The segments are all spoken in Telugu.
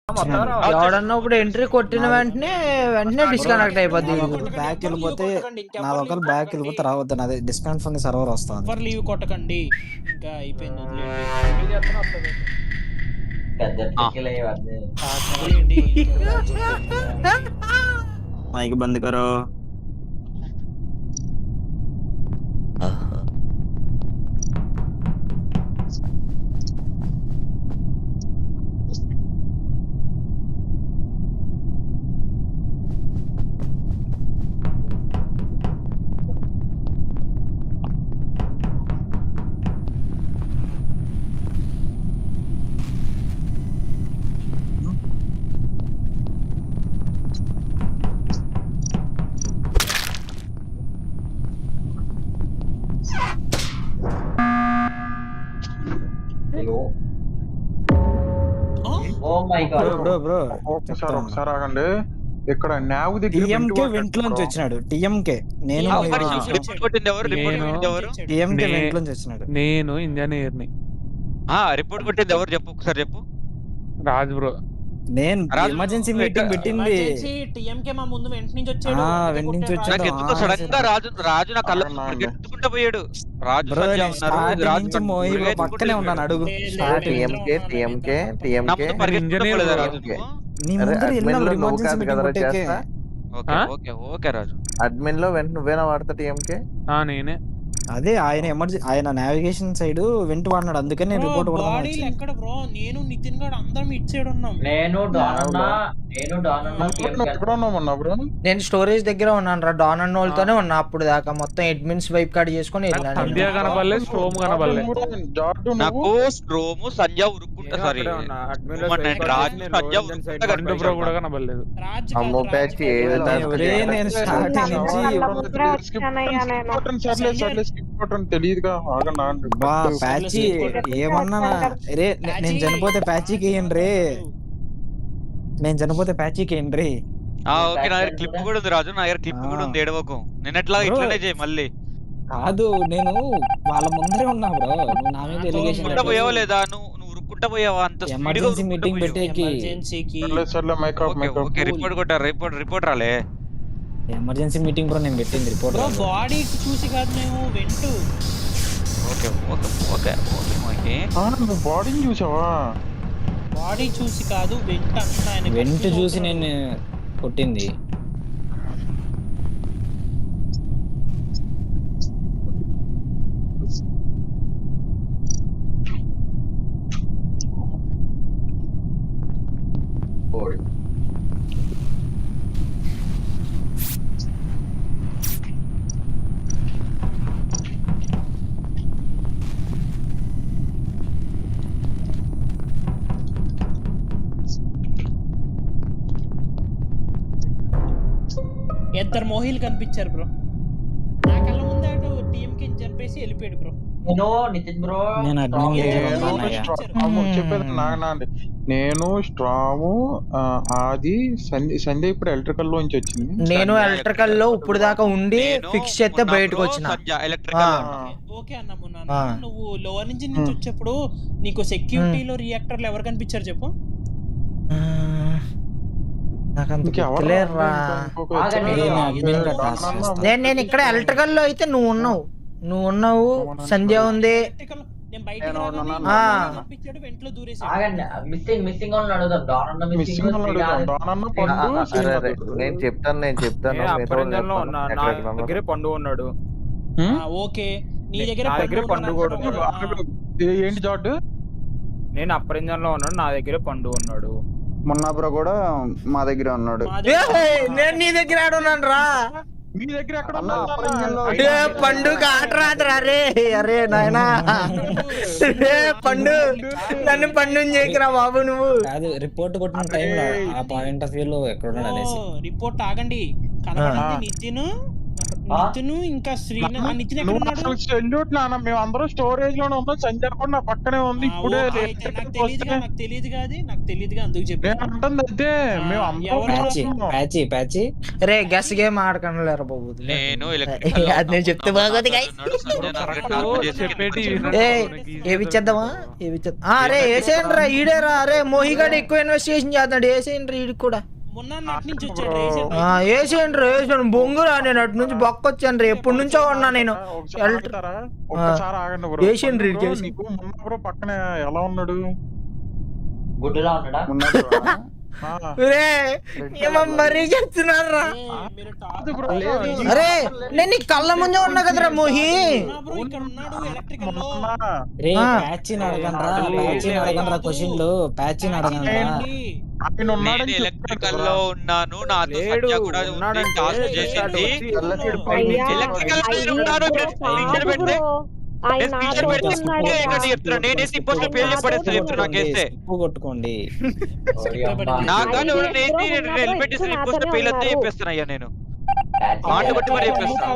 ఎవడన్నా ఇప్పుడు ఎంట్రీ కొట్టిన వెంటనే డిస్కనెక్ట్ అయిపోద్ది. బ్యాక్ వెళ్ళిపోతే నాది ఒకవేళ బ్యాక్ వెళ్ళిపోతే రావద్దు, నాది డిస్కనెక్ట్ ఫ్రమ్ ది సర్వర్ వస్తుంది. ఎవరు లీవ్ కొట్టకండి, ఇంకా అయిపోయింది, వదిలేయండి. माइक बंद करो। బ్రో ఒకసారి ఆగండి. ఇక్కడ న్యావ్ దగ్గర టీఎంకే వెంట్ లోంచి వచ్చినాడు. టీఎంకే నేను టీఎంకే వెంట్ లోంచి వచ్చినాడు. నేను ఇంజనీర్ని. రిపోర్ట్ కొట్టేది ఎవరు చెప్పు ఒకసారి చెప్పు. రాజు బ్రో. నేను ఎమర్జెన్సీ మీటింగ్ పెట్టింది. టీఎంకే మా ముందు వెంట నుంచి వచ్చాడు. వెంట నుంచి వచ్చాడు. నాకు ఎందుకో సడన్ గా రాజు నా కళ్ళ ఎత్తుకుంటూ పోయాడు. రాజు పక్కనే ఉన్నాను అడుగు. అడ్మిన్ లో వెంట నువ్వేనా వాడతా టీఎంకే? నేనే. అదే ఆయన నావిగేషన్ సైడ్ వెంట వాడినాడు, అందుకని నేను రిపోర్ట్ ఎక్కడ బ్రో? నేను నితిన్ గారు అందరం ఇటు సైడ్ ఉన్నాం. నేను స్టోరేజ్ దగ్గర ఉన్నాను రా, డాన్ అన్న వాళ్ళతోనే ఉన్నా అప్పుడు దాకా. మొత్తం అడ్మిన్స్ వైప్ కార్డ్ చేసుకుని సంధ్య కనబడలేదు, స్ట్రోమ్ కనబడలేదు. నాకు స్ట్రోమ్ సంధ్య ఉరుక్కుంటా సారీ బ్రో కూడా కనబడలేదు. తెలియదుగా ప్యాచీ ఏమన్నా రే, నేను చనిపోతే ప్యాచీకి వేయండి రే, నేను చనిపోతే ప్యాచీకి వేయండి రే. ఓకే, నా దగ్గర క్లిప్ కూడా ఉంది రాజు, నా దగ్గర క్లిప్ కూడా ఉంది. ఏడవకు, నేను ఎట్లా ఇట్లానే చేయి మళ్ళీ. కాదు, నేను వాళ్ళ ముందరే ఉన్నా బ్రో, నువ్వు నా మీద ఎలిగేషన్ పోయావా లేదా? నువ్వు ఉరుక్కుంటా పోయావా? అంత ఎమర్జెన్సీ మీటింగ్ పెట్టేకి రిపోర్ట్ కొట్టారు. రిపోర్ట్ రాలే. ఎమర్జెన్సీ మీటింగ్ బ్రో నేను పెట్టింది రిపోర్ట్. బాడీ చూసి కాదు, మేము went. Okay okay okay okay. నువ్వు బాడీని చూసావా? బాడీ చూసి కాదు, వెంట చూసి నేను కొట్టింది. ఇద్దరు మోహిల్ కనిపించారు బ్రో నా కళ్ళ ముందే. అటు టీఎంకి చంపేసి వెళ్ళిపోయాడు బ్రో. నేను స్ట్రాము ఆది సంధ్య ఇప్పుడు ఎలక్ట్రికల్ లోంచి వచ్చింది. నేను ఎలక్ట్రికల్ లో ఇప్పుడు దాకా ఉండి ఫిక్స్ చేస్తే బయటకు వచ్చిన. ఓకే అన్న, నువ్వు లోవర్ నుంచి వచ్చేప్పుడు నీకు సెక్యూరిటీలో రియాక్టర్లు ఎవరు కనిపించారు చెప్పు? నేను ఇక్కడ ఎలక్ట్రికల్ లో అయితే నువ్వు ఉన్నావు, సంధ్య ఉంది. నేను చెప్తాను. పండు ఉన్నాడు. ఓకే, నీ దగ్గర పండు కూడా. ఏంటి జాడ్? నేను అప్రింజన్ లో ఉన్నాడు, నా దగ్గర పండు ఉన్నాడు. మొన్న బ్రో కూడా మా దగ్గర ఉన్నాడు. నేను నీ దగ్గర ఆడున్నాను రా. మీ దగ్గర ఎక్కడ పండుగ ఆట రాదురా రే. అరే నాయనా, పండు నన్ను పండు చేయకురా బాబు. నువ్వు కాదు, రిపోర్ట్ కొట్టిన టైంలో ఆ పాయింట్ ఆఫ్ వ్యూ లో ఎక్కడ ఉన్నాడు అనేసి. రిపోర్ట్ ఆగండి. కనబడింది నితిన్, నితిన్ ఇంకా శ్రీనాథ్. ఆ నితిన్ ఎక్కడ నువ్వు ఉన్నాడు? అసలు సెల్యూట్ నాన్న, మేము అందరం స్టోరేజ్ లోనే ఉన్నాం. సంజయ్ కూడా నా పక్కనే ఉంది. ఇప్పుడే ఓకే, అయితే నాకు తెలియదుగా నాకు తెలియదుగా అందుకు నేను చెప్పాను. అంటుంది అయితే మేము ఎవరు? అందరం ప్యాచీ రే గెస్ గేమ్ ఆడకండి లేరా బాబు. నేను అది నేను చెప్తే బాగోదు guys. ఏవిచ్చేద్దామా అరే వేసేయండి రా, ఈడేరా. అరే మోహిగాడు ఎక్కువ ఇన్వెస్టిగేషన్ చేస్తున్నాడు, వేసేయండి రా ఈడికి కూడా. మొన్న అటు నుంచి వచ్చాడు రేసెంట్. వేసేయండి రా, వేసాను బొంగురా. నేను అటు నుంచి బొక్కొచ్చాను రా, ఎప్పటి నుంచో ఉన్నా నేను. ఒకసారి ఆగండి బ్రో. ఏషియన్ రీడ్ చేసి. నీకు మొన్న బ్రో పక్కన ఎలా ఉన్నాడు? గుడ్డులా ఉన్నాడా? రే ఏమో మరీ చెప్తున్నారు రా. మీరు అది బ్రో, అరే నేను నీ కళ్ళ ముందే ఉన్నా కదరా మోహి. బ్రో ఇక్కడ ఉన్నాడు ఎలక్ట్రికల్ లో. మొన్న రే ప్యాచీని అడగండ్రా క్వశ్చన్లు. ప్యాచీని అడగండ్రా. ఆయన ఉన్నాడని నేను చెప్పాడు ఎలక్ట్రికల్ కదా. లో ఉన్నాను, నాతో లేడు, సత్య కూడా ఉంది, ఉన్నాడంటే టాస్క్ చేసింది. ఎలక్ట్రికల్ లో నేను ఉన్నాను, ఇక్కడ స్క్రీన్ పెడితే నేను స్క్రీన్ పెడితే ఇక్కడ చెప్తున్నా. నేనేసి ఇంపోస్టర్ పేరు చెప్పేస్తా, చెప్తున్నా నాకేస్తే ఉప్పు కొట్టుకోండి. నాకన్నా ఎవరైనా ఏంటి నేను నిలబెట్టేసి ఇంపోస్టర్ పేర్లు వస్తే చెప్పేస్తాను అయ్యా. నేను మాట బట్టి మరి చెప్పేస్తా.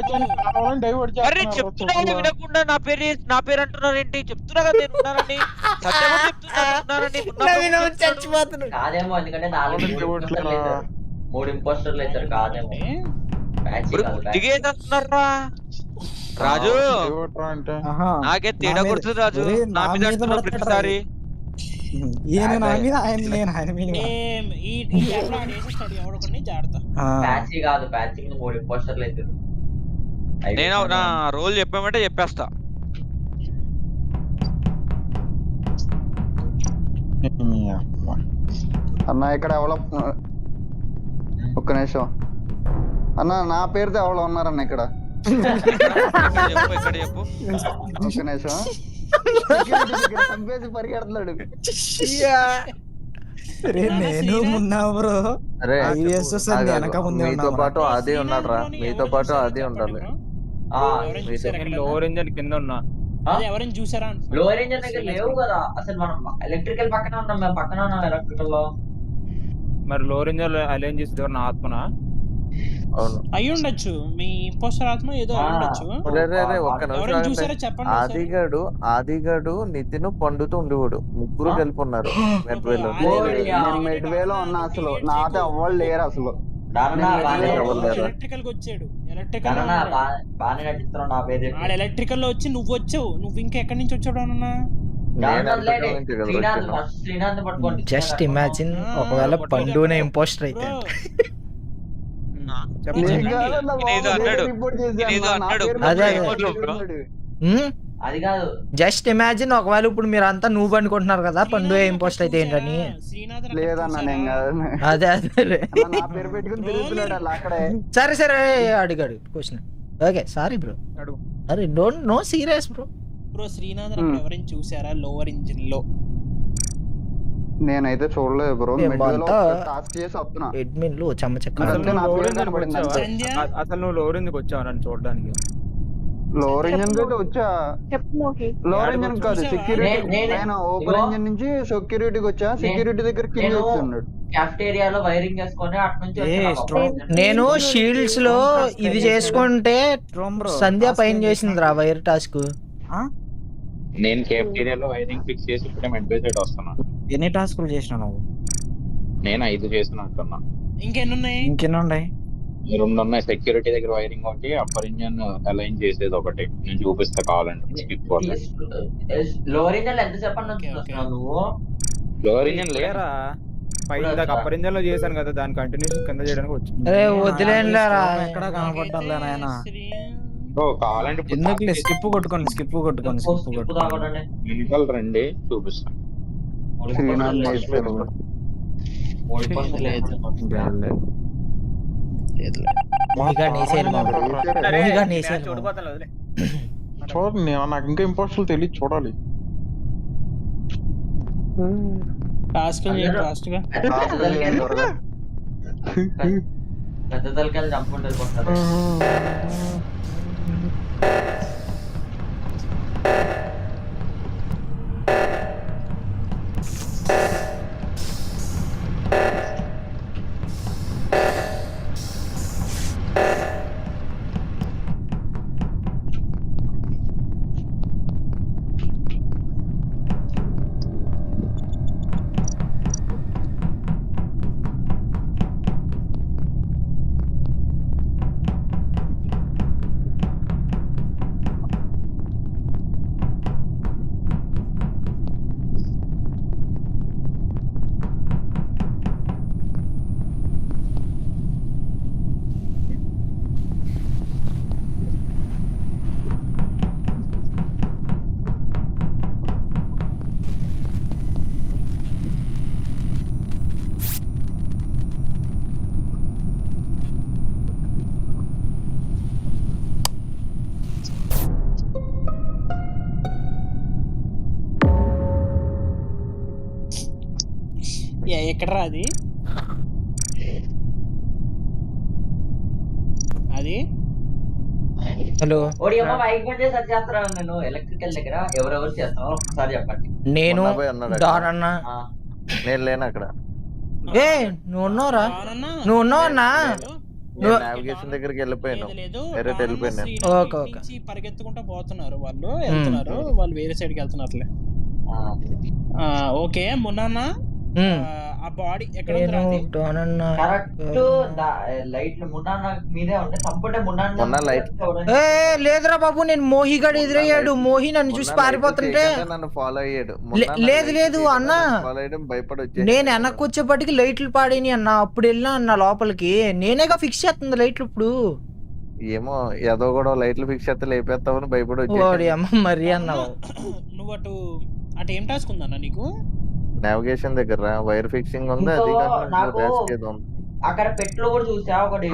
కావాలని డైవర్ట్ అరే చేస్తున్నారు చెప్తున్నా వచ్చి. వినకుండా నా పేరు అంటున్నారు ఏంటి? చెప్తున్నా కదా నేను ఉన్నానని. సత్య కూడా చెప్తున్నానని. చచ్చిపోతున్నాడు. కాదేమో, ఎందుకంటే 4 ఇంపోస్టర్లు వేశారు. 3 ఇంపోస్టర్లు వేశారు. కాదేమో ప్యాచీ కాదు, ప్యాచీ. దిగేస్తున్నారా రాజు? డైవర్ట్ రా అంటే నాకే తేడా కొడుతుంది రాజు. ఒరే, నా మీద అంటున్నావు ప్రతిసారి. ఈయన నా మీద, నేను ఆయన మీద. ఈ యాప్లో ఆడ వేసేస్తాడు ఎవడొకడిని, జాగ్రత్త. ప్యాచీ కాదు, ప్యాచీ 3 ఇంపోస్టర్లు వేశారు. నేను నా రోల్ చెప్పామంటే చెప్పేస్తా. అన్న ఇక్కడ ఎవరో ఒక్క నిమిషం అన్న, నా పేరుతో ఎవరో ఉన్నారన్న ఇక్కడ. చెప్పు ఇక్కడ చెప్పు. ఒక్క నిమిషం. చంపేసి పరిగెడుతున్నాడు. రే నేను ఉన్నా బ్రో. అరే వెనక ముందే మీతో ఉన్నా. పాటు అదే ఉన్నాడు రా, మీతో పాటు అదే ఉండాలి. ఎవరైనా చూసారా నేను ఎక్కడైనా? లోవర్ ఇంజన్ కింద ఉన్నా. అదే ఎవరైనా చూసారా అంటున్నా. లోవర్ ఇంజన్ దగ్గర లేవు కదా అసలు. మనం ఎలక్ట్రికల్ పక్కన ఉన్నాం, మేము పక్కన ఉన్నాం ఎలక్ట్రికల్ లో. మరి లోవర్ ఇంజన్ అలైన్ చేసి నా ఆత్మనా? అవును. అయి ఉండొచ్చు, మీ ఇంపోస్టర్ ఆత్మ ఏదో అయి ఉండొచ్చు. ఒక్క ఎవరైనా నిమిషం. చూసారా చెప్పండి ఒకసారి. ఆదిగాడు నితిన్ పండుతూ ఉండేవాడు, ముగ్గురు కలిపి ఉన్నారు మెడ్వేలో. నేను మెడ్వేలో ఉన్నా, అసలు నాతో అవ్వాలి లేరు అసలు. ఎలక్ట్రికల్ కి వచ్చాడు, ఎలక్ట్రికల్ బాగానే నటిస్తున్నావు. నా పేరు చెప్పు. ఆడ ఎలక్ట్రికల్ లో వచ్చి నువ్వు వచ్చావు. నువ్వు ఇంకా ఎక్కడి నుంచి వచ్చావు అన్న? శ్రీనాథ్ ఫస్ట్ శ్రీనాథ్ పట్టుకోండి. జస్ట్ ఇమాజిన్ ఒకవేళ పండునే ఇంపోస్టర్ అయితే. అది కాదు, జస్ట్ ఇమాజిన్ ఒకవేళ ఇప్పుడు మీరు అంతా నువ్వు అనుకుంటున్నారు కదా పండు ఇంపోస్టర్ అయితే ఏంటని. శ్రీనాథ్ లేదన్న నేను కాదు. అదే అదే నా పేరు పెట్టుకుని తిరుగుతున్నాడు అలా అక్కడే. సరే సరే అడిగాడు క్వశ్చన్. Okay sorry bro. అడుగు. అరే don't know serious bro. Bro Srinath అక్కడ ఎవరైనా చూసారా లోవర్ ఇంజిన్ లో? నేనైతే చూడలేదు బ్రో. ఏమంతా? టాస్క్ చేసి వస్తున్నా. అడ్మిన్లు చెమ్మచెక్క. అసలు నా నువ్వు పేరు లోవర్ ఇంజన్ కనపడింది వచ్చావా? సంధ్య? అసలు నువ్వు లోవర్ ఇంజన్ వచ్చావు నన్ను చూడడానికి? లోవర్ ఇంజన్ అయితే వచ్చా. లోవర్ ఇంజన్ కాదు, సెక్యూరిటీ. నేను ఓపెన్ ఇంజన్ నుంచి సెక్యూరిటీకి వచ్చా. సెక్యూరిటీ దగ్గర కింద ఉన్నాడు. క్యాఫ్టేరియాలో వైరింగ్ చేసుకొని అటు నుంచి నేను షీల్డ్స్ లో ఇది చేసుకుంటే సంధ్య పైన చేసింది రా వైర్ టాస్క్. నేను కేఫ్టేరియాలో వైరింగ్ ఫిక్స్ చేసి ఇప్పుడే మెడ్వే సైడ్ వస్తున్నా. ఎన్ని టాస్కులు చేసినా నువ్వు? నేను 5 చేసినట్టున్నా. ఇంకెన్ని ఉన్నాయి? ఇంకెన్ని ఉన్నాయి? 2 ఉన్నాయి. సెక్యూరిటీ దగ్గర వైరింగ్ ఒకటి, అప్పర్ ఇంజన్ అలైన్ చేసేది ఒకటి. నేను చూపిస్తా కావాలంటే. స్కిప్ లోవర్ ఇంజన్ ఎంత చెప్పండి నువ్వు? లోవర్ ఇంజన్ లేరా పైన దాకా అప్పర్ ఇంజన్ లో చేశాను కదా, దాని కంటిన్యూషన్ కింద చేయడానికి వచ్చింది. అరే వదిలేండిరా. ఎక్కడ కనపడ్డారులే నాయన. కావాలంటే ఎందుకు స్కిప్ కొట్టుకోండి, స్కిప్ కొట్టుకోండి, స్కిప్ కొట్టుకోండి. వెనకాల రండి చూపిస్తాను. చూడండి, నాకు ఇంకా ఇంపోస్టర్లు తెలియదు, చూడాలి. టాస్క్ ఫాస్ట్ గా పెద్ద తలకాయలు చంపుకుంటారు. ఎక్కడరా అది అది హలో ఓడి అమ్మ బైక్ బండి చేసి చేస్తారా నేను ఎలక్ట్రికల్ దగ్గర ఎవరెవరు చేస్తామో ఒకసారి చెప్పండి. నేను డాన్ అన్న నేను లేను అక్కడ. ఏ నువ్వు ఉన్నావురా, అవునన్నా? నువ్వు ఉన్నావు అన్నా. నేను నావిగేషన్ దగ్గరికి వెళ్ళిపోయాను. లేదు, వేరే వెళ్ళిపోయాను నేను. Srinagar okay, okay. నుంచి పరిగెత్తుకుంటూ పోతున్నారు వాళ్ళు, వెళ్తున్నారు వాళ్ళు వేరే సైడ్ కి వెళ్తున్నారులే. ఓకే మొన్న ఆ బాడీ ఎక్కడ ఉందిరా అది? డాన్ అన్న కరెక్ట్ లైట్లు మున్నాన్న మీదే ఉంటే సంపుంటే మొన్న లైట్ ఏ లేదురా బాబు, నేను మోహి గడు ఎదురయ్యాడు. మోహి నన్ను చూసి పారిపోతుంటే నన్ను ఫాలో అయ్యాడు. లేదు లేదు అన్న, ఫాలో అయ్యడం భయపడి వచ్చి నేను వెనక్కి వచ్చేపటికి లైట్లు పాడేని అన్న. అప్పుడు వెళ్ళినా అన్న లోపలికి, నేనేగా ఫిక్స్ చేస్తుంది లైట్లు ఇప్పుడు. ఏమో ఏదో కూడా లైట్లు ఫిక్స్ చేస్తే లేపేస్తామని భయపడి ఓడి వచ్చి అమ్మ మరి అన్నావు. నువ్వు అటు ఏం టాస్క్ ఉందన్న నీకు? నావిగేషన్ దగ్గర వైర్ ఫిక్సింగ్ ఉంది, అది అక్కడ పెట్టులో కూడా చూసా ఒకటి.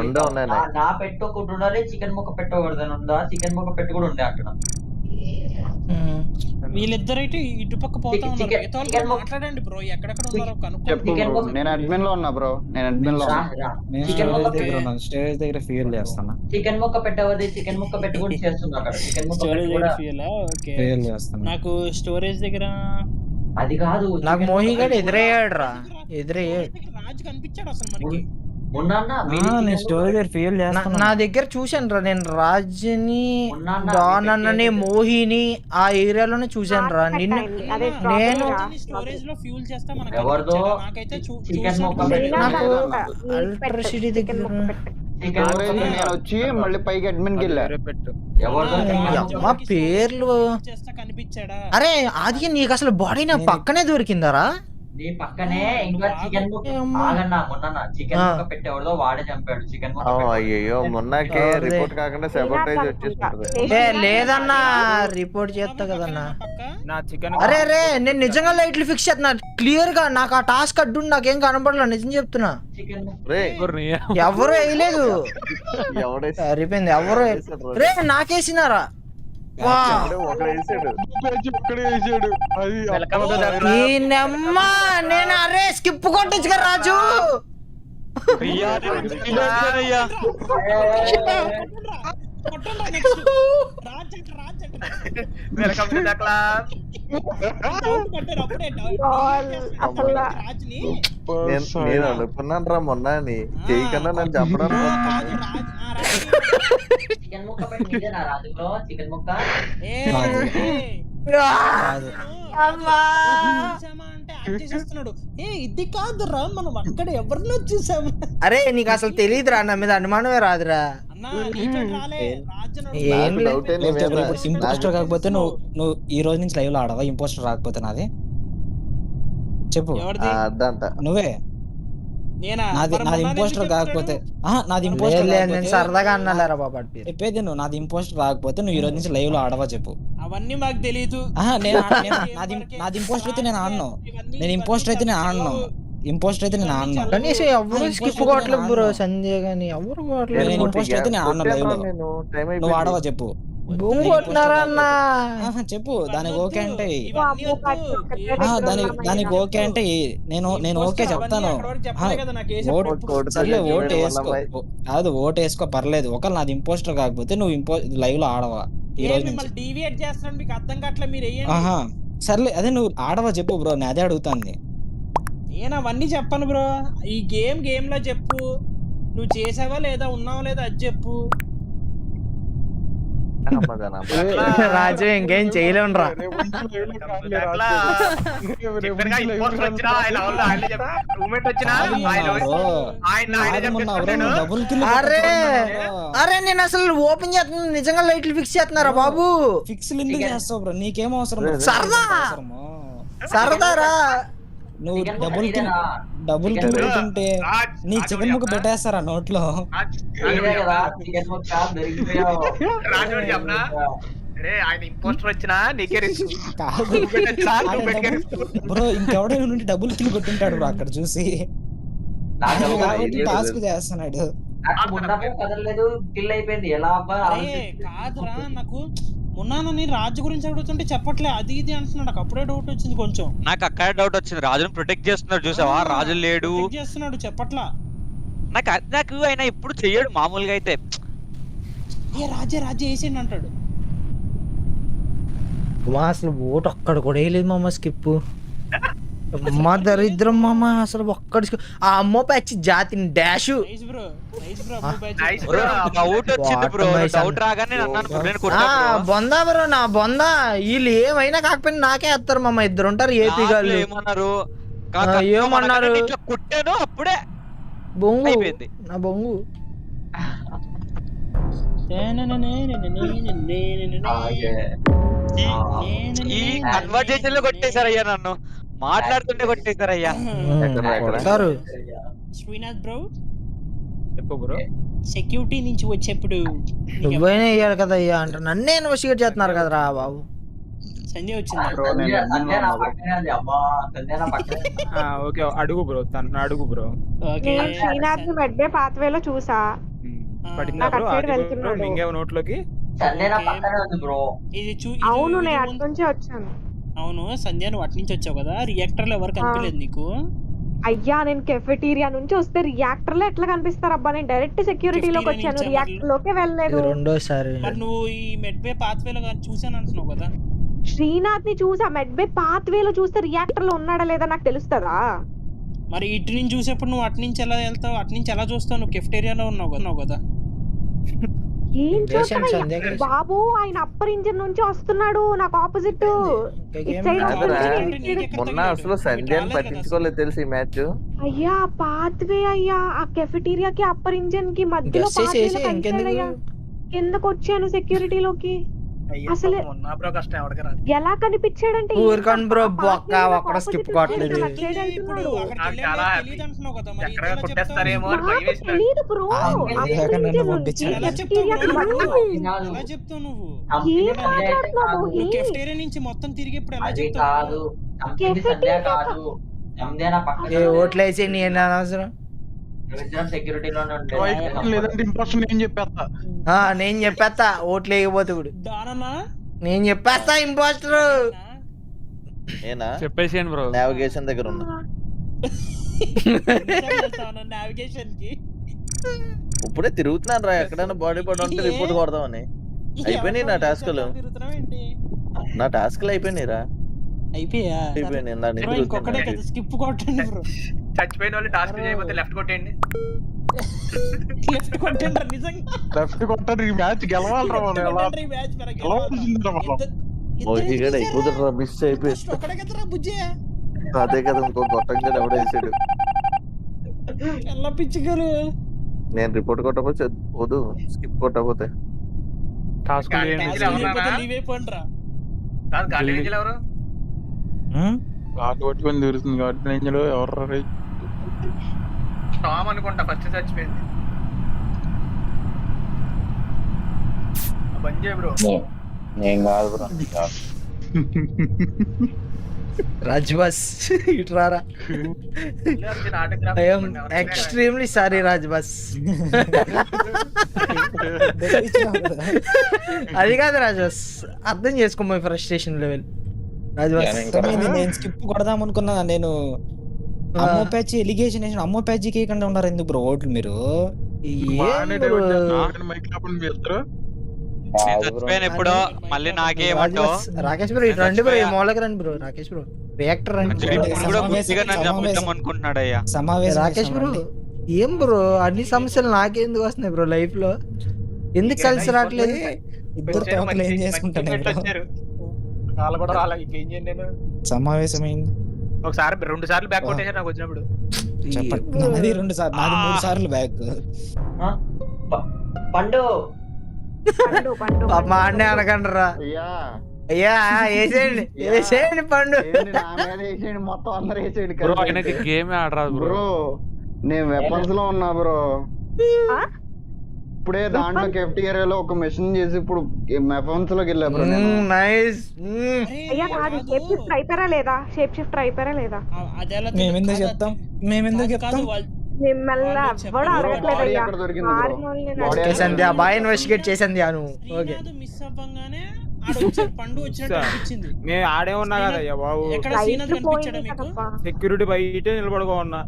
నా పెట్టు ఒకటి ఉండాలి, చికెన్ ముక్క పెట్టు ఒకటి ఉందా, చికెన్ ముక్క పెట్టు కూడా ఉండే అక్కడ. వీళ్ళిద్దరైతే ఇటు పక్క పోతా ఉన్నారు. మిగతా వాళ్ళు మాట్లాడండి బ్రో, ఎక్కడెక్కడ ఉన్నారో కనుక్కో. నేను అడ్మిన్ లో ఉన్నా బ్రో, నేను అడ్మిన్ లో స్టేజ్ దగ్గర ఫీల్ చేస్తాను. చికెన్ ముక్క పెట్టవద్దు, చికెన్ ముక్క పెట్టి కూడా చేస్తున్నా అక్కడ. చికెన్ ముక్క స్టోరేజ్ కూడా దగ్గర ఓకే. ఫీల్ చేస్తాను. నాకు స్టోరేజ్ దగ్గర అది కాదు, నాకు మోహి గడు ఎదురయ్యాడు రా, ఎదురయ్యాడు. రాజు కనిపించాడు అసలు మనకి. నేను స్టోరీ దగ్గర ఫీల్ చేస్తాను. నా దగ్గర చూశాను రా, నేను రాజుని, డాన్ అన్నని, మోహిని ఆ ఏరియాలోనే చూశాను రా. నిన్ను నేను స్టోరేజ్ లో ఫ్యూల్ చేస్తా మనకి. ఎవరిదో నాకైతే చికెన్ ముక్క నాకు అల్ట్రాసిటీ దగ్గర నేను వచ్చి మళ్ళీ పైకి అడ్మిన్ కి వెళ్ళా. అమ్మ పేర్లు చేస్తా కనిపించాడా? అరే అది నీకు అసలు బాడీ నా పక్కనే దొరికిందరా? నీ పక్కనే ఇంకా చికెన్ ముక్క ఆగన్నా మొన్న చికెన్ ముక్క పెట్టేవాడు వాడే చంపాడు. చికెన్ ముక్క అయ్యో మొన్నకే రిపోర్ట్ కాకుండా సెబర్టైజ్ వచ్చేస్తుంది. ఏ లేదన్నా, రిపోర్ట్ చేస్తా కదన్నా. నా చికెన్ అరే అరే నేను నిజంగా లైట్లు ఫిక్స్ చేస్తున్నా క్లియర్ గా. నాకు ఆ టాస్క్ అడ్డు నాకేం కనపడలే, నిజం చెప్తున్నా. ఎవరు వేయలేదు, సరిపోయింది. ఎవరు రే నాకేసినారా? నేను అరే స్కిప్ కొట్టొచ్చుగా రాజు. నేను అనుకున్నాను రా మొన్న చేయకుండా నన్ను చెప్పడం. చికెన్ ముక్క పెట్టి మీదేనా రాజులో చికెన్ ముక్క? ఇది కాదురా, మనం అక్కడ ఎవరినో చూసాము. అరే నీకు అసలు తెలియదురా, నా మీద అనుమానమే రాదురా. ఇంపోస్టర్ కాకపోతే నువ్వు ఈ రోజు నుంచి లైవ్ లో ఆడవా? ఇంపోస్టర్ రాకపోతే నాది చెప్పు. నువ్వే నాది ఇంపోస్టర్ కాకపోతే నాది ఇంపోస్టర్ సరదాగా అన్నారా బాబా చెప్పేది. నువ్వు నాది ఇంపోస్టర్ రాకపోతే నువ్వు ఈ రోజు నుంచి లైవ్ లో ఆడవా చెప్పు. అవన్నీ మాకు తెలియదు. నాది ఇంపోస్టర్ అయితే నేను ఆడను. నేను ఇంపోస్టర్ అయితే నేను ఆడను. ఇంపోస్టర్ అయితే నేను ఆడను. కనీసం ఎవరు స్కిప్ కొట్టలేదు బ్రో, సంజయ్ గాని ఎవరు కొట్టలేదు. నేను ఇంపోస్టర్ అయితే నేను ఆడను లైవ్ లో. నువ్వు ఆడవా చెప్పు. చెప్పు. దానికి ఓకే అంటే దానికి ఓకే అంటే నేను ఓకే చెప్తాను. సర్లే ఓటు వేసుకో, కాదు ఓటు వేసుకో పర్లేదు. ఒకవేళ నాది ఇంపోస్టర్ కాకపోతే నువ్వు లైవ్ లో ఆడవా ఈ రోజు నుంచి? డీవియేట్ చేస్తాను మీకు అర్థం కావట్లే మీరు. సర్లే అదే నువ్వు ఆడవా చెప్పు బ్రో, నేను అదే అడుగుతాను. నేను అవన్నీ చెప్పను బ్రో. ఈ గేమ్ లో చెప్పు, నువ్వు చేసావా లేదా, ఉన్నావా లేదా అది చెప్పు. రాజు ఇంకేం చేయలేం రా. అరే నేను అసలు ఓపెన్ చేస్తున్నా, నిజంగా లైట్లు ఫిక్స్ చేస్తున్నారా బాబు? ఫిక్స్ ఎందుకు చేస్తావు బ్రో? నీకేం అవసరం? సరదారా? నువ్వు డబుల్ కిల్ పెట్టుంటే నీ చికెన్ ముక్క పెట్టేస్తారా నోట్లో? బ్రో ఇంకెవడో నుండి డబుల్ కిల్ కొట్టుంటాడు బ్రో అక్కడ చూసి. టాస్క్ చేస్తున్నాడు. కాదురా, నాకు ఉన్నానని రాజు గురించి అడుగుతుంటే చెప్పట్లే, అది ఇది అంటున్నాడు. నాకు అప్పుడే డౌట్ వచ్చింది కొంచెం. నాకు అక్కడ డౌట్ వచ్చింది, రాజుని ప్రొటెక్ట్ చేస్తున్నాడు చూసావా, రాజు లేడు చేస్తున్నాడు చెప్పట్లా. నాకు ఆయన ఎప్పుడు చెయ్యడు మామూలుగా అయితే. ఏ రాజే వేసిండు అంటాడు. అసలు ఓటు ఒక్కడ కూడా వేయలేదు మామ, స్కిప్ మా దరిద్రం మామ. అసలు ఒక్కడి ఆ అమ్మో ప్యాచ్ జాతిని డాష్ బొందా బ్రో, నా బొందా. వీళ్ళు ఏమైనా కాకపోయినా నాకే వేస్తారు మామ. ఇద్దరు ఉంటారు ఏపీ గాళ్ళు. ఏమన్నారు కుట్టాను అప్పుడే బొంగు, నా బొంగు. ఈ కన్వర్జేషన్ లో కొట్టేశారయ్యా, నన్ను మాట్లాడుతుంటే కొట్టేశారయ్యా. శ్రీనాథ్ బ్రో సెక్యూరిటీ నుంచి వచ్చేప్పుడు నువ్వైనా ఇయ్యాడు కదా అయ్యా అంటే నన్నే ఇన్వెస్టిగేట్ చేస్తున్నారు కదరా బాబు. సంజయ్ వచ్చింది. ఓకే అడుగు బ్రో, తను అడుగు బ్రో. శ్రీనాథ్ మెడ్బే పాత్వేలో చూసా, మింగేవ నోట్లోకి. అవును నేను అటు నుంచే వచ్చాను. అవును సంధ్య, నువ్వు అటు నుంచి వచ్చావు కదా, రియాక్టర్ లో ఎవరు కనిపించలేదు నీకు? అయ్యా నేను కెఫెటీరియా నుంచి వస్తే రియాక్టర్ లో ఎట్లా కనిపిస్తారు అబ్బా, నేను డైరెక్ట్ సెక్యూరిటీలోకి వచ్చాను, రియాక్టర్ లోకే వెళ్ళలేదు. రెండోసారి నువ్వు ఈ మెడ్బే పాత్వేలో చూసాను అంటున్నావు కదా. శ్రీనాథ్ ని చూసా, మెడ్బే పాత్వేలో చూస్తే రియాక్టర్ లో ఉన్నాడా లేదా నాకు తెలుస్తుందా? మరి ఇటు నుంచి చూసేప్పుడు నువ్వు అటు నుంచి ఎలా వెళ్తావు, అటు నుంచి ఎలా చూస్తావు? నువ్వు కెఫెటీరియాలో ఉన్నావు కదా. ఏం చూస్తున్నా బాబు, ఆయన అప్పర్ ఇంజిన్ నుంచి వస్తున్నాడు నాకు ఆపోజిట్. పట్టించుకోలేదు తెలిసి మ్యాచ్. అయ్యా పాత్వే అయ్యా, ఆ కెఫెటీరియాకి అప్పర్ ఇంజిన్ కి మధ్యలో కిందకు వచ్చాను సెక్యూరిటీలోకి. అసలు ఎలా కనిపించాడంటే స్కిప్ కావట్లేదు. మొత్తం తిరిగి ఎలా చెప్తావు? ఓట్లు వేసి నేను అనవసరం. నేను చెప్పేస్తా ఓట్లు వేయకపోతే ఇప్పుడు నేను చెప్పేస్తా ఇంపోస్టర్ చెప్పేసాను బ్రో. నావిగేషన్ దగ్గర ఉన్నా, నావిగేషన్ కి ఇప్పుడే తిరుగుతున్నాను రా. ఎక్కడైనా బాడీ పడి ఉంటే రిపోర్ట్ కొడదామని. అయిపోయినాయి నా టాస్క్లు, నా టాస్క్లు అయిపోయినాయి రా. స్కిప్ కొట్టండి బ్రో. చచ్చిపోయిన వాళ్ళు టాస్క్ చేయకపోతే లెఫ్ట్ కొట్టండి. లెఫ్ట్ కొట్టండి. ఈ మ్యాచ్ గెలవాలరా మనం. మిస్ అయిపోయింది. అదే కదా ఇంకో గొట్టంగా ఎవడేసాడు. నేను రిపోర్ట్ కొట్టకపోతే వద్దు, స్కిప్ కొట్టకపోతే టాస్క్ ఎవరు కొట్టుకొని తిరుగుతుంది కాబట్టి ఇందులో ఎవరు టామ్ అనుకుంటా ఫస్ట్ చచ్చిపోయింది. బంజే బ్రో. నేను కాదు బ్రో. రాజ్బస్ ఇట్రారా. ఐఎమ్ ఎక్స్ట్రీమ్లీ సారీ రాజ్బస్. అది కాదు రాజ్బస్, అర్థం చేసుకో ఫ్రస్ట్రేషన్ లెవెల్. నేను స్కిప్ కొడదాం అనుకున్నా. నేను అమ్మో ప్యాచ్ ఎలిగేషన్ వేసిన అమ్మో ప్యాచ్ కేయకుండా ఉన్నారు ఎందుకు బ్రో ఓట్లు మీరు? ఎప్పుడో మళ్ళీ నాకేమంటావు? రాకేష్ బ్రో ఇటు రండి బ్రో, ఈ మూలకి రండి బ్రో. రాకేష్ బ్రో రియాక్టర్ రండి. అనుకుంటున్నాడయ్యా సమావేశం. రాకేష్ బ్రో ఏం బ్రో అన్ని సమస్యలు నాకే ఎందుకు వస్తున్నాయి బ్రో లైఫ్ లో? ఎందుకు కలిసి రావట్లేదు? ఇద్దరు తోకలు ఏం చేసుకుంటారు? సమావేశమైంది ఒకసారి 2 సార్లు బ్యాక్ కొట్టేసారు నాకు వచ్చినప్పుడు. చెప్పండి. నాది 2 సార్లు, నాది 3 సార్లు బ్యాక్. పండు మా అన్నే అనకండి రా. అయ్యా వేసేయండి పండు. మొత్తం అందరూ వేసేయండి. గేమ్ ఆడరాదు బ్రో. నేను వెపన్స్ లో ఉన్నా బ్రో. ఇప్పుడే దాంట్లో కెఫ్టీరియాలో ఒక మెషిన్ చేసి ఇప్పుడు వెపన్స్ లోకి వెళ్ళా బ్రో. నైస్. అయిపోయారా లేదా? షేప్ షిఫ్టర్ అయిపోయారా లేదా? మేమెందుకు చెప్తాం? మిమ్మల్ని ఎవడు అడగట్లేదయ్యా. సంధ్య బాగా ఇన్వెస్టిగేట్ చేసింది. మిస్ అవ్వగానే ఆడొచ్చాడు, పండు వచ్చినట్టు అనిపించింది. నేను ఆడే ఉన్నా కదా అయ్యా బాబు, ఎక్కడ శ్రీనాథ్ కనిపించాడా మీకు? సెక్యూరిటీ బయట నిలబడుకో ఉన్నా.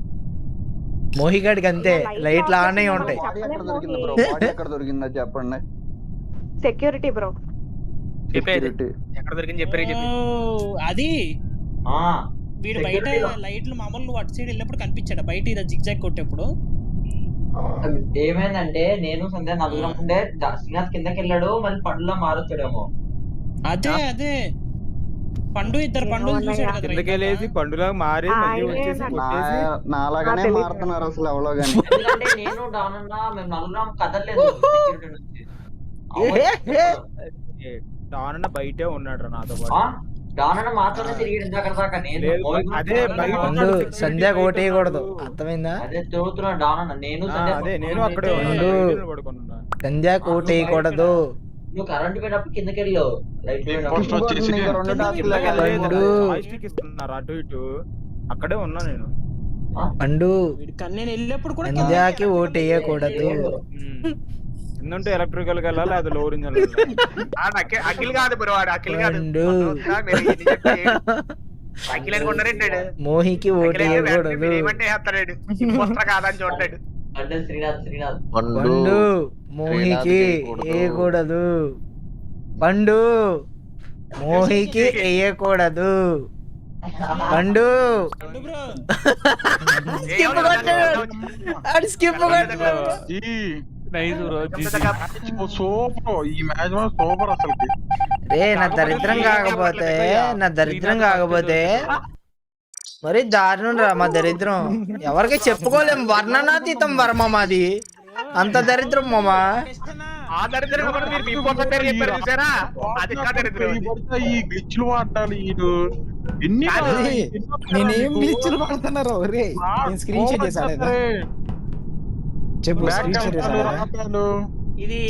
మోహిగాడికి అంతే లైట్లు ఆనే ఉంటాయి. బాడీ ఎక్కడ దొరికింది బ్రో? బాడీ ఎక్కడ దొరికిందో చెప్పండి. Security bro. సెక్యూరిటీ ఎక్కడ దొరికింది చెప్పారు. అది ఆ వీడు బయట లైట్లు మామూలు నువ్వు అటు సైడ్ వెళ్ళినప్పుడు కనిపించాడు, బయట ఇలా జిగ్జాగ్ కొట్టేప్పుడు. ఏమైందంటే నేను సంధ్య నలుగురం ఉండే, శ్రీనాథ్ కిందకి వెళ్ళాడు, మళ్ళీ పండులో మారుతాడేమో. అదే పండు ఇద్దరు పండు చూసాడు కదా కిందకెళ్ళేసి పండులాగా మారి మళ్ళీ వచ్చేసి కొట్టేసి. నాలాగానే మారుతున్నారు అసలు ఎవరో గానీ. ఎందుకంటే నేను డానన్న మేము నలుగురం కదలలేదు సెక్యూరిటీ నుంచి. డానన్న బయటే ఉన్నాడు రా నాతో పాటు. డానన్న మాత్రమే తిరిగి ఇందాక దాకా. నేను అదే పండు సంధ్యకు ఓటేయకూడదు, అర్థమైందా? అదే తిరుగుతున్నా డానన్న. నేను అదే నేను అక్కడే పడుకున్నా. సంధ్యకు ఓటేయకూడదు. నువ్వు కరెంట్ పోయినప్పుడు కిందకి వెళ్ళావు, లైట్ ఇస్తున్నారు అటు ఇటు, అక్కడే ఉన్నా నేను. పండు నేను వెళ్ళినప్పుడు కూడా సంధ్యకి ఓటేయకూడదు. ఎందుకంటే ఎలక్ట్రికల్ వెళ్ళాలి, అది లో ఇంజన్. అఖిల్ కాదు బ్రో, అఖిల్ కాదు, అఖిల్ అనుకుంటారు. మోహికి ఓటేయకూడదు. కాదని చూడలేడు. పండు మోహికి వేయకూడదు. పండు మోహికి వేయకూడదు. పండు స్కిప్ కొట్టాడు, స్కిప్ కొట్టాడు. సూపర్ ఈ మ్యాచ్ సూపర్ అసలు. రే నా దరిద్రం కాకపోతే మరి దారుణం రా మా దరిద్రం. ఎవరికి చెప్పుకోలేం, వర్ణనాతీతం వర్మ మాది. అంత దరిద్రం మామా. ఈ గ్లిచ్లు వాడాలి వీడు. నేనేం గ్లిచ్లు వాడుతున్నారు? స్క్రీన్ షాట్ చేశాడు చెప్పు. స్క్రీన్ షాట్ చేశాడు.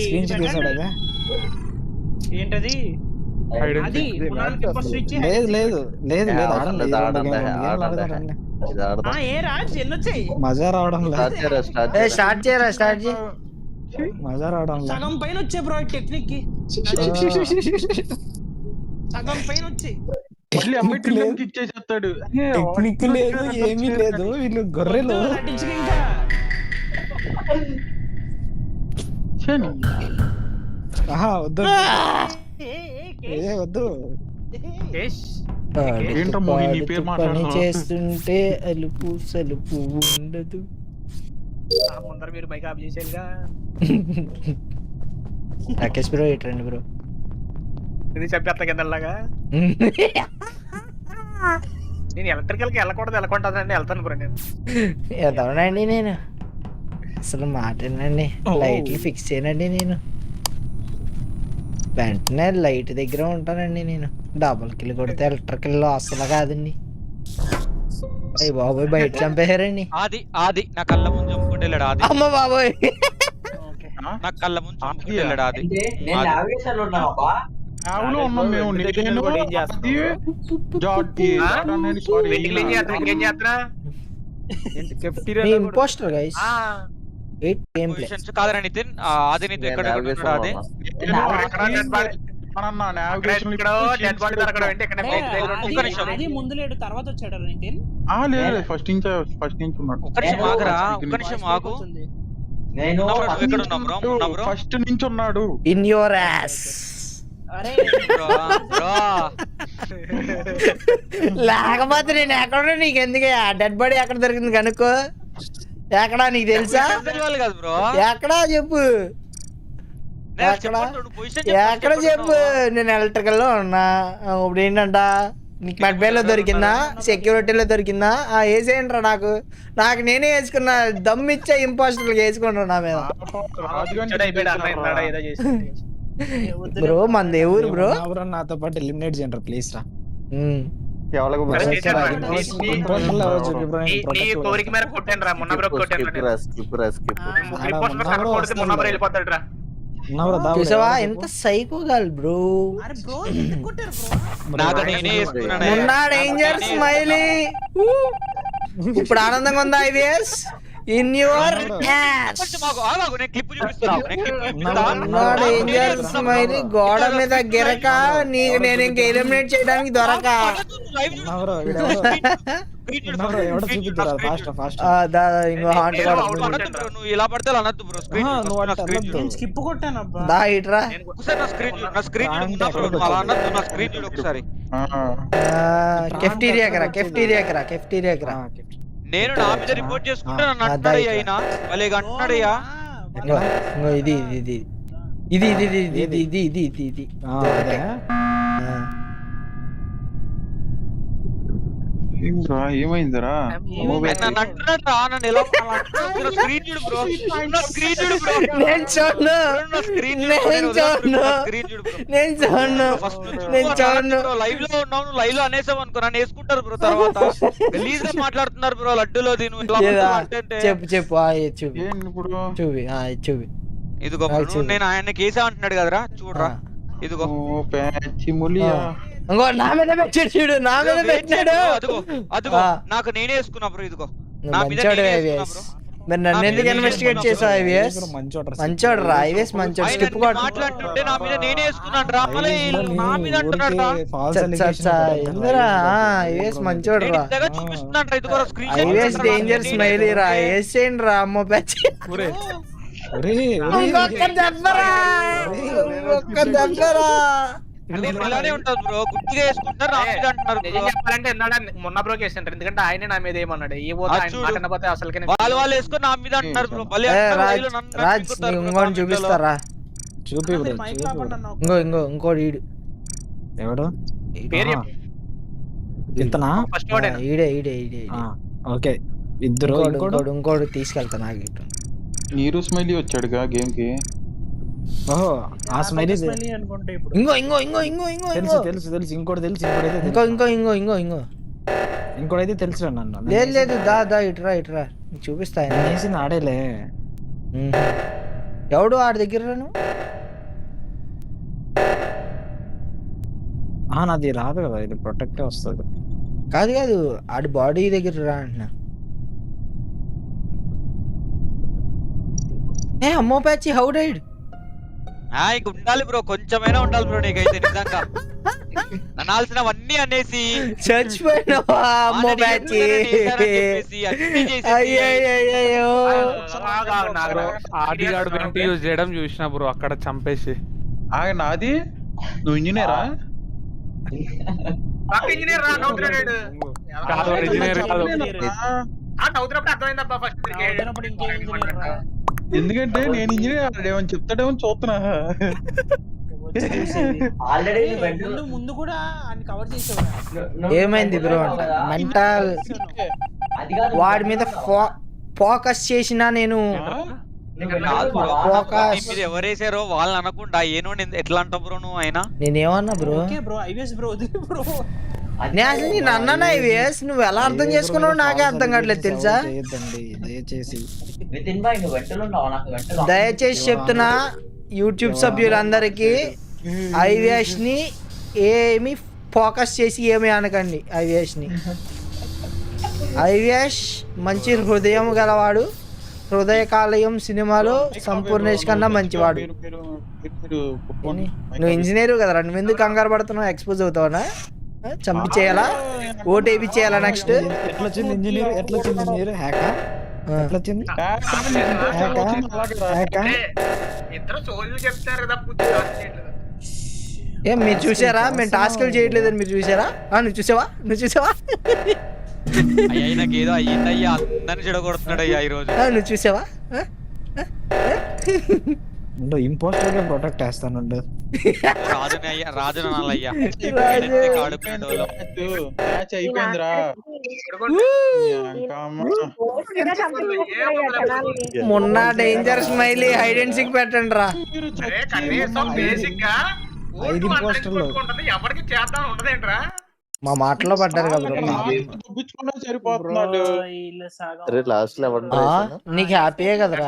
స్క్రీన్ షాట్ చేశాడు. ఏంటది? లేదు లేదు లేదు లేదు మజా రావడం లేదు. స్టార్ట్ చేయరా మజా రావడం లేదు. సగం పైన వచ్చే బ్రో టెక్నిక్ కి, సగం పైన వచ్చి ఇచ్చేసేస్తాడు. టెక్నిక్ లేదు, ఏమీ లేదు. వీళ్ళు గొర్రెలు. వద్దు వద్దు. పని చేస్తుంటే అలుపు సలుపు ఉండదు. ముందర మీరు మైక్ ఆఫ్ చేసేదిగా. రాకేష్ బ్రో ఎట్రండి బ్రో? ఇది చెప్పేస్తా కిందలాగా. నేను ఎలక్ట్రికల్ కి వెళ్ళకుంటుందండి, వెళ్తాను బ్రో. నేను ఎదవనండి, నేను అసలు మాటనండి. లైట్లు ఫిక్స్ చేయనండి, నేను వెంటనే లైట్ దగ్గర ఉంటానండి. నేను డబుల్ కిల్ కొడితే ఎలక్ట్రికల్ అసలు కాదండి. అయ్యి బాబోయ్ బయట చంపేశారండి. ఆది నా కళ్ళ ముందు చంపుకుంటే వెళ్ళాడు. ఆది అమ్మ బాబోయ్ నా కళ్ళ ముందు చంపుకుంటే వెళ్ళాడు. ఆది ఇంపోస్టర్ గైస్. కాదరా నితిన్, ఆది నీతో ఎక్కడ ఆది ముందు లేడు, తర్వాత వచ్చాడు నితిన్. ఫస్ట్ నుంచి ఉన్నాడు. ఒక్క నిమిషం ఆగరా, ఒక్క నిమిషం ఆగు. ఫస్ట్ నుంచి ఉన్నాడు. In your ass. లేకపోతే నేను ఎక్కడ, నీకు ఎందుకు డెడ్ బాడీ ఎక్కడ దొరికింది కనుక్కో. ఎక్కడా నీకు తెలుసా? ఎక్కడా చెప్పు, ఎక్కడ చెప్పు. నేను ఎలక్ట్రికల్ లో ఉన్నా. ఇప్పుడు ఏంటంట, నీకు మెడ్బేలో దొరికిందా, సెక్యూరిటీలో దొరికిందా? వేసేయండిరా. నాకు నేనే వేసుకున్నా. దమ్ ఇచ్చా ఇంపోస్టర్లు వేసుకుంటా నా మీద. బ్రో మన దేవురు బ్రో. నాతో పాటు ఎలిమినేట్ చేయండి ప్లీజ్ రా. కోరిక మేర కొట్టాను రా, మొన్న బ్రో వెళ్ళిపోతాడు రా. చూసావా ఎంత psycho girl bro. Danger smiley. ఇప్పుడు ఆనందంగా ఉందా? IVS ఇన్ యువర్ కొంచెం ఆగు, నేను క్లిప్ చూపిస్తాను. డేంజర్ స్మైల్ గోడ మీద గిరక నీకు నేను ఇంక ఎలిమినేట్ చేయడానికి దొరక ఇంకో హాంట్ నువ్వు ఇలా పడితే అనద్దు బ్రో. స్కిప్ కొట్టాను అబ్బా. దా ఇట్రా నా స్క్రీన్ చూడు అలా అనద్దు. నా స్క్రీన్ చూడు ఒకసారి. కెఫ్టీరియాకి రా నేను నా మీద రిపోర్ట్ చేసుకుంటే నన్ను అంటున్నాడయ్యా అయినా భలే అంటున్నాడయ్యా. ఇంకో ఇది ఏమైందిరా? నన్ను అంటున్నాడు రా. నన్ను ఎలా స్క్రీన్ చూడు బ్రో. నా స్క్రీన్ చూడు బ్రో. నేను చూడను లైవ్ లో ఉన్నావు. నువ్వు లైవ్ లో అనేసావు అనుకో నన్ను వేసుకుంటారు బ్రో. తర్వాత గలీజ్ గా మాట్లాడుతున్నారు బ్రో. లడ్డులో చూపి ఇదిగో నేను ఆయన కేసా అంటున్నాడు కదరా. చూడరా ఇదిగో నా మీద పెట్టాడు చూడు. నా మీద పెట్టాడు. అదిగో నాకు నేనే వేసుకున్నా బ్రో. ఇదిగో నా మీద మరి నన్ను ఎందుకు ఇన్వెస్టిగేట్ చేసావు? ఐవిఎస్ మంచోడు రా. ఐవిఎస్ మంచోడు. స్కిప్ మాట్లాడుతుంటే నా మీద నేనే వేసుకున్నాను రా. నా మీద అంటున్నాడు ఐవిఎస్ మంచోడు రా. చూపిస్తున్నాడు రా. ఇదిగో స్క్రీన్ ఐవిఎస్ డేంజర్ స్మైలీ రా. వేసేయండి రా. అమ్మో పెచ్చి ఇలానే ఉంటుంది బ్రో. గుర్తుగా వేసుకుంటారు నా మీద అంటున్నారు. చెప్పాలంటే మొన్న బ్రోక్ వేస్తుంటారు. ఎందుకంటే ఆయనే నా మీద ఏమన్నాడు ఏ పోతే అసలు వాళ్ళు వేసుకొని నా మీద అంటున్నారు బ్రో. రాజ్ ఇంకోటి చూపిస్తారా? చూపి ఇంకోటి ఈడు ఎవడు పేరు ఇతనా? ఫస్ట్ ఈడే ఓకే ఇద్దరు. ఇంకోటి తీసుకెళ్తా నాకు ఇటు. నీరు స్మైలీ వచ్చాడుగా గేమ్ కి. ఓహో ఆ స్మైలీ అనుకుంటే ఇప్పుడు తెలుసు. ఇంకోటి తెలుసు. ఇంకోటైతే తెలుసు నన్ను. లేదు దా ఇట్రా చూపిస్తా. వేసింది ఆడేలే. ఎవడు ఆడి దగ్గర నాది రాదు కదా. ఇది ప్రొటెక్ట్ వస్తుంది. కాదు ఆడి బాడీ దగ్గర రా అంటున్నా. అమ్మో ప్యాచి హౌ డైడ్? ఉండాలి బ్రో. కొంచెమైనా ఉండాలి బ్రో. నీకైతే నిజంగా అనాల్సినవన్నీ అనేసి చచ్చిపోయినావా? అమ్మో ప్యాచి ఆడిగాడు వెంట యూజ్ చేయడం చూసిన బ్రో. అక్కడ చంపేసి నాది. నువ్వు ఇంజనీరా? ఇంజనీర్ రా. అర్థమైందబ్బా ఫస్ట్. ఎందుకంటే నేను ఇంజనీర్ ఏమని చెప్తాడేమో చూస్తున్నా. ముందు కూడా కవర్ చేసేవాడు. ఏమైంది బ్రో? మెంటల్ వాడి మీద ఫోకస్ చేసినా నేను ఎవరేసారో వాళ్ళని అనకుండా ఏనో ఎట్లా అంటావు బ్రో నువ్వు? అయినా నేనేమన్నా బ్రో? నేను అసలు నేను అన్నానా ఐవిఎస్? నువ్వు ఎలా అర్థం చేసుకున్నావు నాకే అర్థం కావట్లేదు తెలుసా. దయచేసి చెప్తున్నా యూట్యూబ్ సభ్యులందరికీ, ఐవిఎస్ ని ఏమి ఫోకస్ చేసి ఏమి అనకండి. ఐవిఎస్ మంచి హృదయం గలవాడు. హృదయకాలయం సినిమాలో సంపూర్ణేష్ కన్నా మంచివాడు. నువ్వు ఇంజనీర్ కదరా. నువ్వు ఎందుకు కంగారు పడుతున్నావు? ఎక్స్పోజ్ అవుతావనా? చంపి చేయాలా? ఓటేపి చేయాలా? నెక్స్ట్ ఎట్లొచ్చింది ఇంజనీర్? ఎట్లొచ్చింది? ఏం మీరు చూసారా? మేము టాస్క్లు చేయట్లేదని మీరు చూసారా? నువ్వు చూసావా? నాకు ఏదో అయ్యిందయ్యా. అందరిని చెడగొడుతున్నాడు అయ్యా ఈ రోజు. నువ్వు చూసావా? ఇంపోస్టర్ గా ప్రొటెక్ట్ చేస్తాను. రాజు అనాలయ్యా. అయిపోయిందిరా. మొన్న danger smiley hide and seek పెట్టండి రా. ఎవరికి చేద్దాం ఉండదేంట్రా? మా మాటలో పడ్డారు కదా. సరిపోతున్నాడు. నీకు హ్యాపీయే కదరా?